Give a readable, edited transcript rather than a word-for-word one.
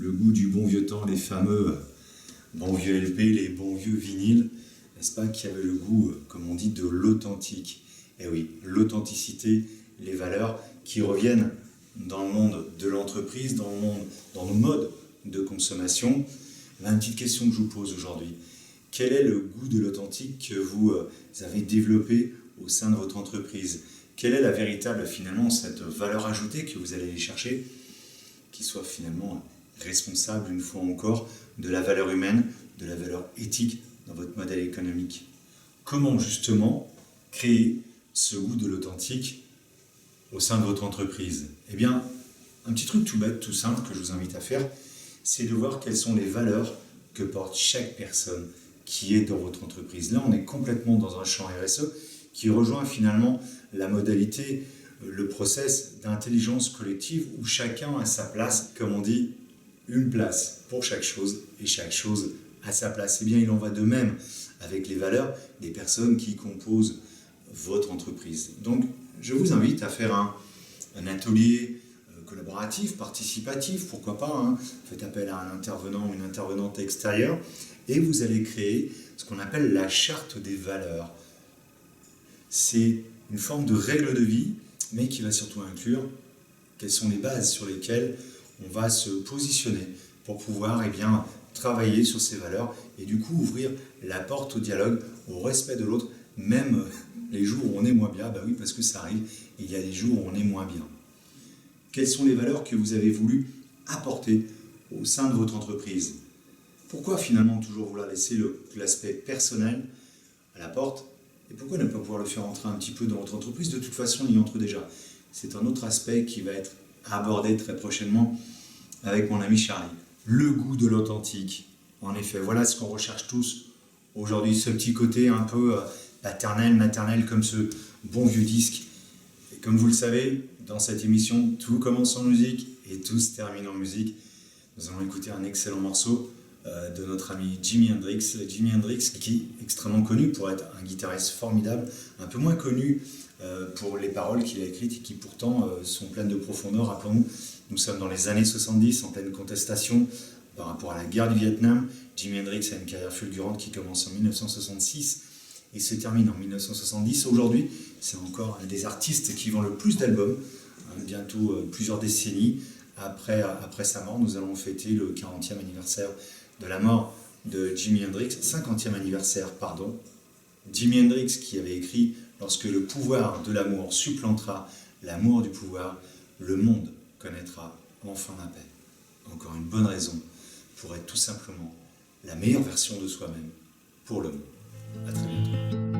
le goût du bon vieux temps, les fameux bons vieux LP, les bons vieux vinyles, n'est-ce pas, qui avaient le goût, comme on dit, de l'authentique. Et oui, l'authenticité, les valeurs qui reviennent dans le monde de l'entreprise, dans nos modes de consommation. Une petite question que je vous pose aujourd'hui. Quel est le goût de l'authentique que vous avez développé au sein de votre entreprise? Quelle est la véritable, finalement, cette valeur ajoutée que vous allez aller chercher, qui soit finalement responsable, une fois encore, de la valeur humaine, de la valeur éthique dans votre modèle économique? Comment, justement, créer ce goût de l'authentique au sein de votre entreprise? Eh bien, un petit truc tout bête, tout simple, que je vous invite à faire, c'est de voir quelles sont les valeurs que porte chaque personne qui est dans votre entreprise. Là, on est complètement dans un champ RSE qui rejoint finalement la modalité, le process d'intelligence collective où chacun a sa place, comme on dit, une place pour chaque chose et chaque chose à sa place. Eh bien, il en va de même avec les valeurs des personnes qui composent votre entreprise. Donc, je vous invite à faire un atelier collaboratif, participatif, pourquoi pas, hein. Faites appel à un intervenant ou une intervenante extérieure et vous allez créer ce qu'on appelle la charte des valeurs. C'est une forme de règle de vie, mais qui va surtout inclure quelles sont les bases sur lesquelles on va se positionner pour pouvoir travailler sur ces valeurs et du coup ouvrir la porte au dialogue, au respect de l'autre, même les jours où on est moins bien. Bah oui, parce que ça arrive, il y a des jours où on est moins bien. Quelles sont les valeurs que vous avez voulu apporter au sein de votre entreprise? Pourquoi finalement toujours vouloir laisser l'aspect personnel à la porte? Et pourquoi ne pas pouvoir le faire entrer un petit peu dans votre entreprise? De toute façon, il y entre déjà. C'est un autre aspect qui va être abordé très prochainement avec mon ami Charlie. Le goût de l'authentique. En effet, voilà ce qu'on recherche tous aujourd'hui, ce petit côté un peu paternel, maternel, comme ce bon vieux disque. Et comme vous le savez, dans cette émission, tout commence en musique et tout se termine en musique. Nous allons écouter un excellent morceau de notre ami Jimi Hendrix. Jimi Hendrix qui est extrêmement connu pour être un guitariste formidable, un peu moins connu pour les paroles qu'il a écrites et qui pourtant sont pleines de profondeur. Rappelons-nous, nous sommes dans les années 70, en pleine contestation par rapport à la guerre du Vietnam. Jimi Hendrix a une carrière fulgurante qui commence en 1966 et se termine en 1970. Aujourd'hui, c'est encore un des artistes qui vend le plus d'albums, bientôt plusieurs décennies après sa mort. Nous allons fêter le 40e anniversaire de la mort de Jimi Hendrix, 50e anniversaire, pardon. Jimi Hendrix qui avait écrit « Lorsque le pouvoir de l'amour supplantera l'amour du pouvoir, le monde connaîtra enfin la paix ». Encore une bonne raison pour être tout simplement la meilleure version de soi-même pour le monde. À très bientôt.